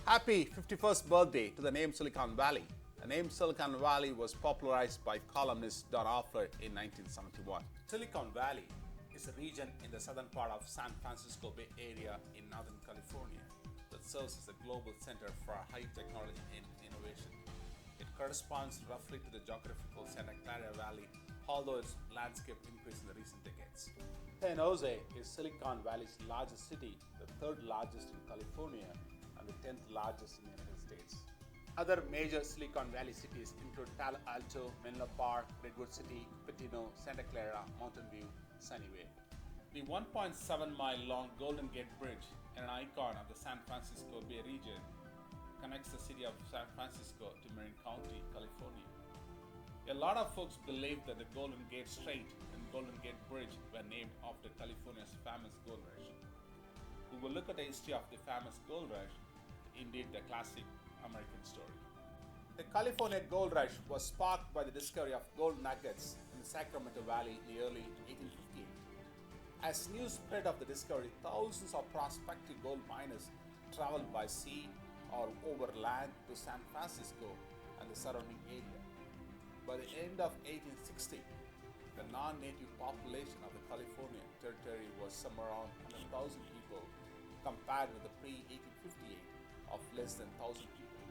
Happy 51st birthday to the name Silicon Valley. The name Silicon Valley was popularized by columnist Don Offler in 1971. Silicon Valley is a region in the southern part of San Francisco Bay Area in Northern California that serves as a global center for high technology and innovation. It corresponds roughly to the geographical Santa Clara Valley, although its landscape increased in the recent decades. San Jose is Silicon Valley's largest city, the third largest in California, and the 10th largest in the United States. Other major Silicon Valley cities include Palo Alto, Menlo Park, Redwood City, Cupertino, Santa Clara, Mountain View, Sunnyvale. The 1.7-mile long Golden Gate Bridge, an icon of the San Francisco Bay region, connects the city of San Francisco to Marin County, California. A lot of folks believe that the Golden Gate Strait and Golden Gate Bridge were named after California's famous gold rush. We will look at the history of the famous gold rush, indeed the classic American story. The California gold rush was sparked by the discovery of gold nuggets in the Sacramento Valley in the early 1858. As news spread of the discovery, thousands of prospective gold miners traveled by sea or over land to San Francisco and the surrounding area. By the end of 1860, the non-native population of the California territory was somewhere around 100,000 people, compared with the pre-1858 of less than 1,000 people.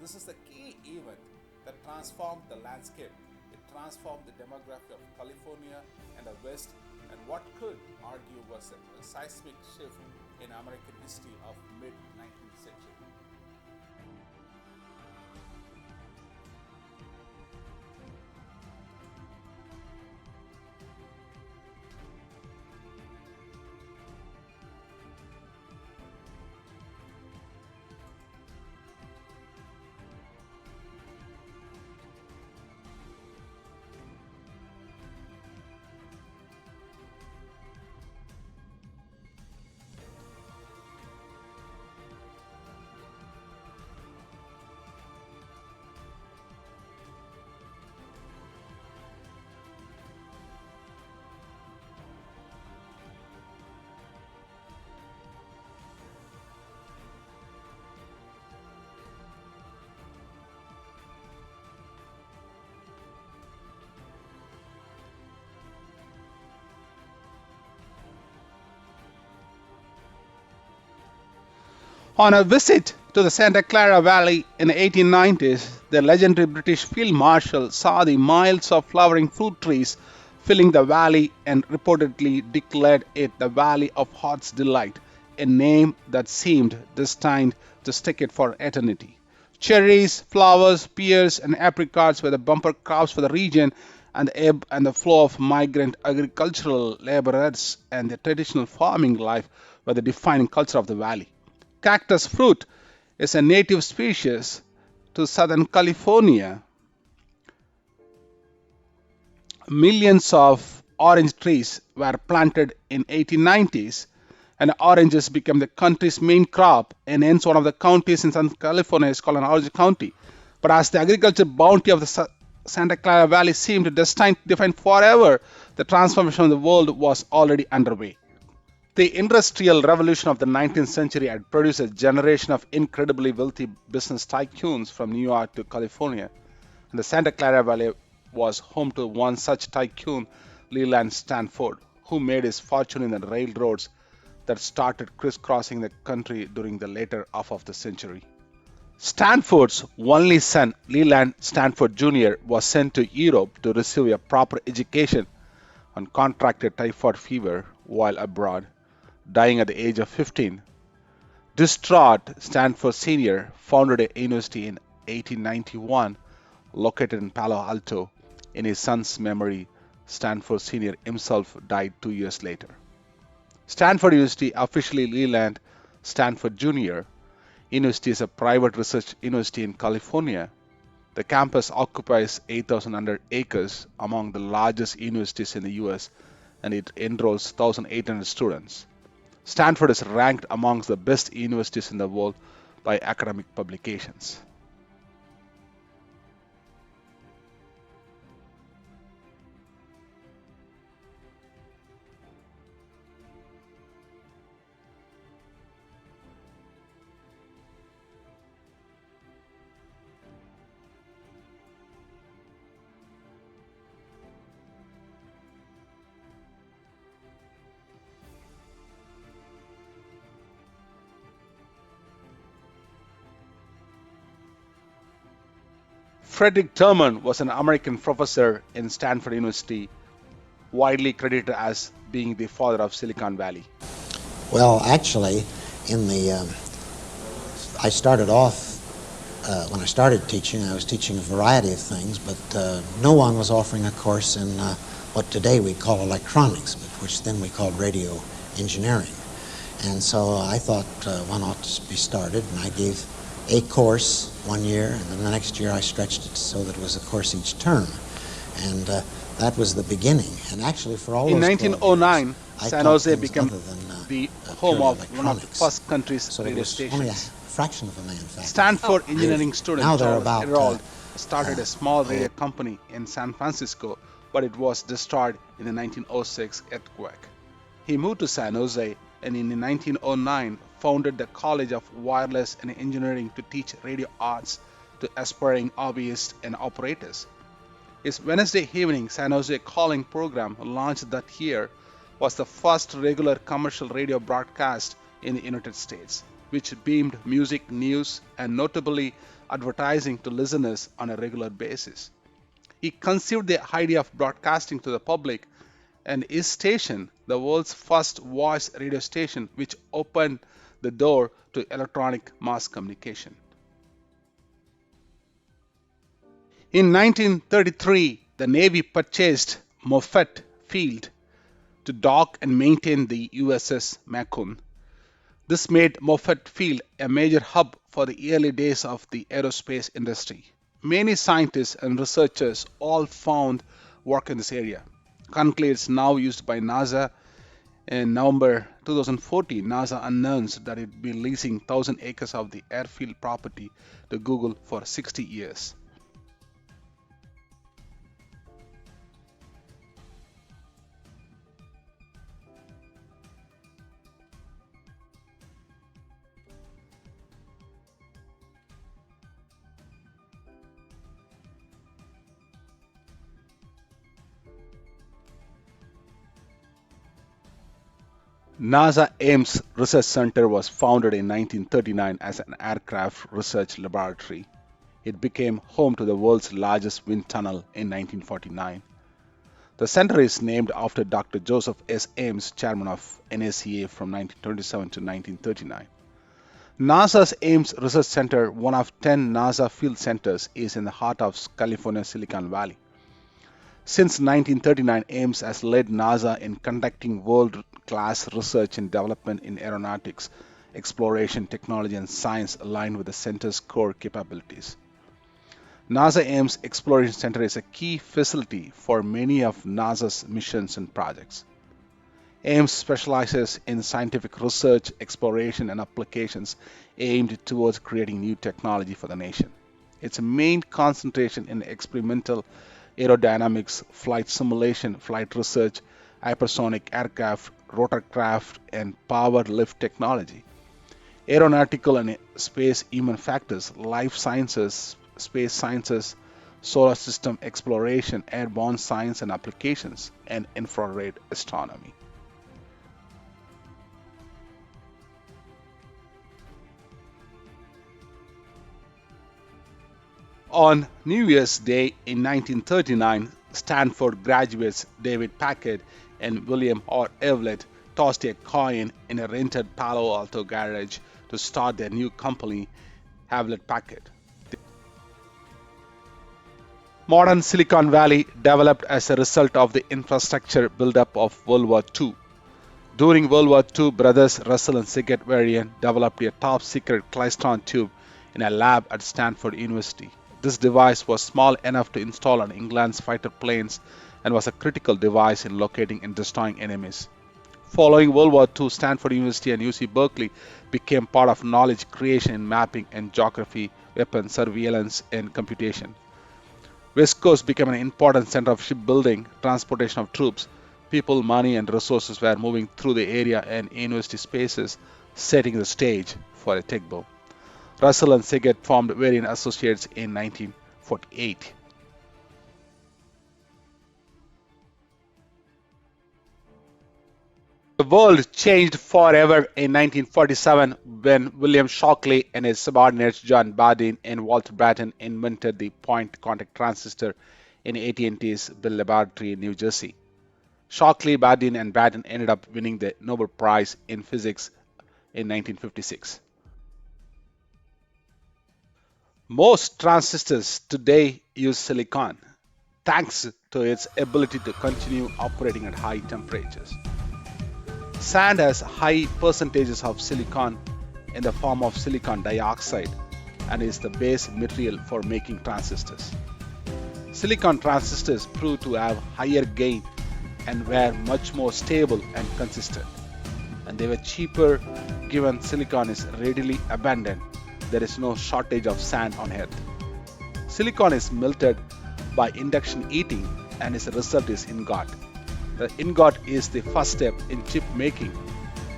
This is the key event that transformed the landscape. It transformed the demography of California and the West, and what could argue was a seismic shift in American history of mid-19th century. On a visit to the Santa Clara Valley in the 1890s, the legendary British Field Marshal saw the miles of flowering fruit trees filling the valley and reportedly declared it the Valley of Heart's Delight, a name that seemed destined to stick it for eternity. Cherries, flowers, pears, and apricots were the bumper crops for the region, and the ebb and the flow of migrant agricultural laborers and the traditional farming life were the defining culture of the valley. Cactus fruit is a native species to Southern California. Millions of orange trees were planted in 1890s, and oranges became the country's main crop, and hence one of the counties in Southern California is called an orange county. But as the agricultural bounty of the Santa Clara Valley seemed destined to define forever, the transformation of the world was already underway. The Industrial Revolution of the 19th century had produced a generation of incredibly wealthy business tycoons from New York to California, and the Santa Clara Valley was home to one such tycoon, Leland Stanford, who made his fortune in the railroads that started crisscrossing the country during the later half of the century. Stanford's only son, Leland Stanford Jr., was sent to Europe to receive a proper education on contracted typhoid fever while abroad, dying at the age of 15. Distraught, Stanford Sr. founded a university in 1891 located in Palo Alto. In his son's memory, Stanford Sr. himself died 2 years later. Stanford University, officially Leland Stanford Jr. University, is a private research university in California. The campus occupies 8,000 acres, among the largest universities in the US, and it enrolls 1,800 students. Stanford is ranked amongst the best universities in the world by academic publications. Frederick Terman was an American professor in Stanford University, widely credited as being the father of Silicon Valley. Well, actually, in the I started off when I started teaching. I was teaching a variety of things, but no one was offering a course in what today we call electronics, but which then we called radio engineering. And so I thought one ought to be started, and I gave a course 1 year, and then the next year I stretched it so that it was a course each term. And that was the beginning. And actually, for all in those 1909, years, San Jose things became other than, the home of one of the electronics. first country's So it radio was only a stations. fraction of a man factor. Stanford engineering student Now they're Charles about, Herold started a small radio company in San Francisco, but it was destroyed in the 1906 earthquake. He moved to San Jose and in 1909 founded the College of Wireless and Engineering to teach radio arts to aspiring hobbyists and operators. His Wednesday evening San Jose calling program, launched that year, was the first regular commercial radio broadcast in the United States, which beamed music, news, and notably advertising to listeners on a regular basis. He conceived the idea of broadcasting to the public, and his station, the world's first voice radio station, which opened the door to electronic mass communication. In 1933, the Navy purchased Moffett Field to dock and maintain the USS Macon. This made Moffett Field a major hub for the early days of the aerospace industry. Many scientists and researchers all found work in this area. Currently, it's now used by NASA. In November 2014, NASA announced that it would be leasing 1,000 acres of the airfield property to Google for 60 years. NASA Ames Research Center was founded in 1939 as an aircraft research laboratory. It became home to the world's largest wind tunnel in 1949. The center is named after Dr. Joseph S. Ames, chairman of NACA from 1927 to 1939. NASA's Ames Research Center, one of 10 NASA field centers, is in the heart of California Silicon Valley. Since 1939, Ames has led NASA in conducting world-class research and development in aeronautics, exploration, technology, and science aligned with the center's core capabilities. NASA Ames Exploration Center is a key facility for many of NASA's missions and projects. Ames specializes in scientific research, exploration, and applications aimed towards creating new technology for the nation. Its main concentration in experimental aerodynamics, flight simulation, flight research, hypersonic aircraft, rotorcraft, and power lift technology. Aeronautical and space human factors, life sciences, space sciences, solar system exploration, airborne science and applications, and infrared astronomy. On New Year's Day in 1939, Stanford graduates David Packard and William R. Evelett tossed a coin in a rented Palo Alto garage to start their new company, Hewlett Packard. Modern Silicon Valley developed as a result of the infrastructure buildup of World War II. During World War II, brothers Russell and Sigurd Varian developed a top-secret Klystron tube in a lab at Stanford University. This device was small enough to install on England's fighter planes and was a critical device in locating and destroying enemies. Following World War II, Stanford University and UC Berkeley became part of knowledge creation in mapping and geography, weapons, surveillance, and computation. West Coast became an important center of shipbuilding, transportation of troops. People, money, and resources were moving through the area and university spaces, setting the stage for a tech boom. Russell and Sigurd formed Varian Associates in 1948. The world changed forever in 1947 when William Shockley and his subordinates John Bardeen and Walter Brattain invented the point contact transistor in AT&T's Bell Laboratory in New Jersey. Shockley, Bardeen, and Brattain ended up winning the Nobel Prize in Physics in 1956. Most transistors today use silicon, thanks to its ability to continue operating at high temperatures. Sand has high percentages of silicon in the form of silicon dioxide and is the base material for making transistors. Silicon transistors proved to have higher gain and were much more stable and consistent. And they were cheaper given silicon is readily abundant. There is no shortage of sand on Earth. Silicon is melted by induction heating and its result is ingot. The ingot is the first step in chip making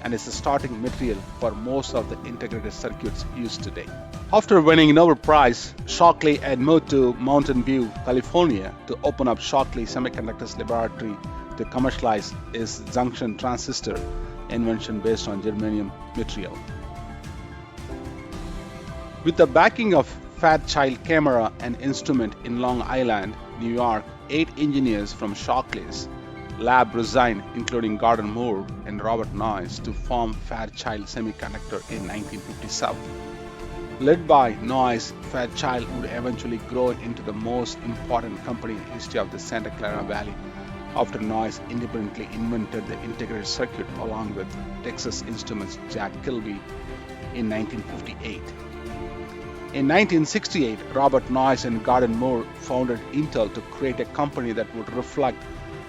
and is the starting material for most of the integrated circuits used today. After winning Nobel Prize, Shockley had moved to Mountain View, California to open up Shockley Semiconductors Laboratory to commercialize his junction transistor invention based on germanium material. With the backing of Fairchild Camera and Instrument in Long Island, New York, 8 engineers from Shockley's lab resigned, including Gordon Moore and Robert Noyce, to form Fairchild Semiconductor in 1957. Led by Noyce, Fairchild would eventually grow into the most important company in the history of the Santa Clara Valley after Noyce independently invented the integrated circuit along with Texas Instruments' Jack Kilby in 1958. In 1968, Robert Noyce and Gordon Moore founded Intel to create a company that would reflect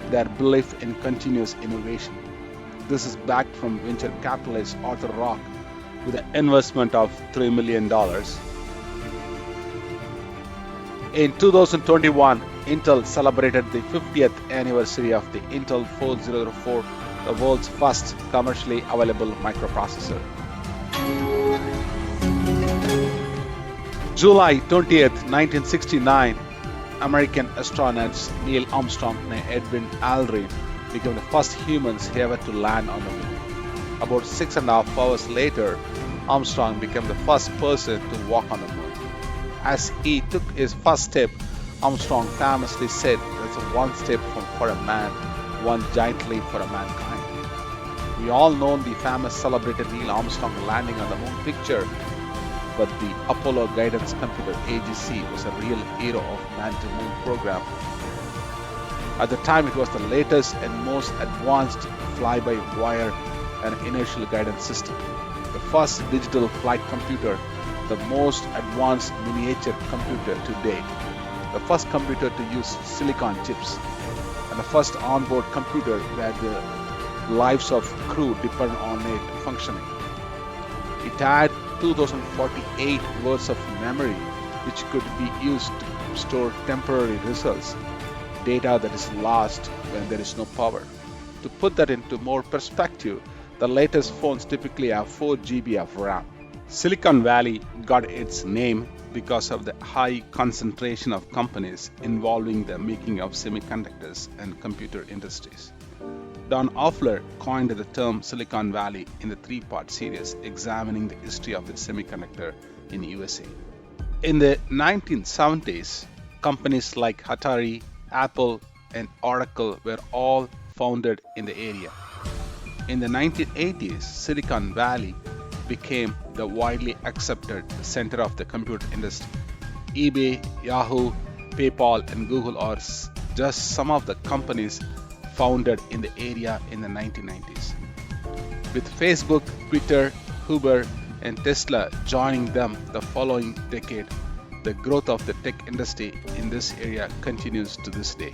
their belief in continuous innovation. This is backed from venture capitalist Arthur Rock with an investment of $3 million. In 2021, Intel celebrated the 50th anniversary of the Intel 4004, the world's first commercially available microprocessor. July 20th, 1969, American astronauts Neil Armstrong and Edwin Aldrin became the first humans ever to land on the moon. About 6.5 hours later, Armstrong became the first person to walk on the moon. As he took his first step, Armstrong famously said, "There's one step for a man, one giant leap for a mankind." We all know the famous celebrated Neil Armstrong landing on the moon picture, but the Apollo Guidance Computer AGC was a real hero of man-to-moon program. At the time, it was the latest and most advanced fly-by-wire and inertial guidance system, the first digital flight computer, the most advanced miniature computer to date, the first computer to use silicon chips, and the first onboard computer where the lives of crew depend on it functioning. It had 2048 words of memory, which could be used to store temporary results, data that is lost when there is no power. To put that into more perspective, the latest phones typically have 4 GB of RAM. Silicon Valley got its name because of the high concentration of companies involving the making of semiconductors and computer industries. Don Offler coined the term Silicon Valley in the 3-part series examining the history of the semiconductor in the USA. In the 1970s, companies like Atari, Apple, and Oracle were all founded in the area. In the 1980s, Silicon Valley became the widely accepted center of the computer industry. eBay, Yahoo, PayPal, and Google are just some of the companies founded in the area in the 1990s. With Facebook, Twitter, Uber, and Tesla joining them the following decade, the growth of the tech industry in this area continues to this day.